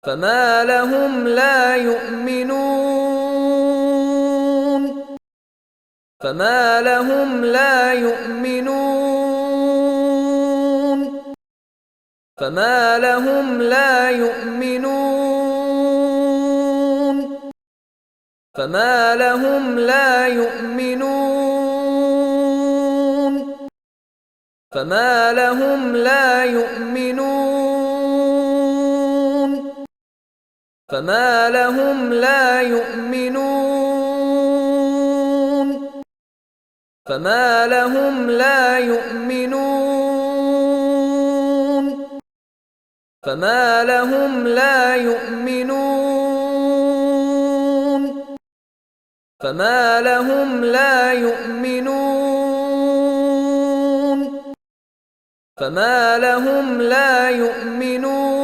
فما لهم لا يؤمنون فما لهم لا يؤمنون فما لهم لا يؤمنون فما لهم لا يؤمنون فما لهم لا يؤمنون فما لهم لا يؤمنون فما لهم لا يؤمنون فما لهم لا يؤمنون فما لهم لا يؤمنون فما لهم لا يؤمنون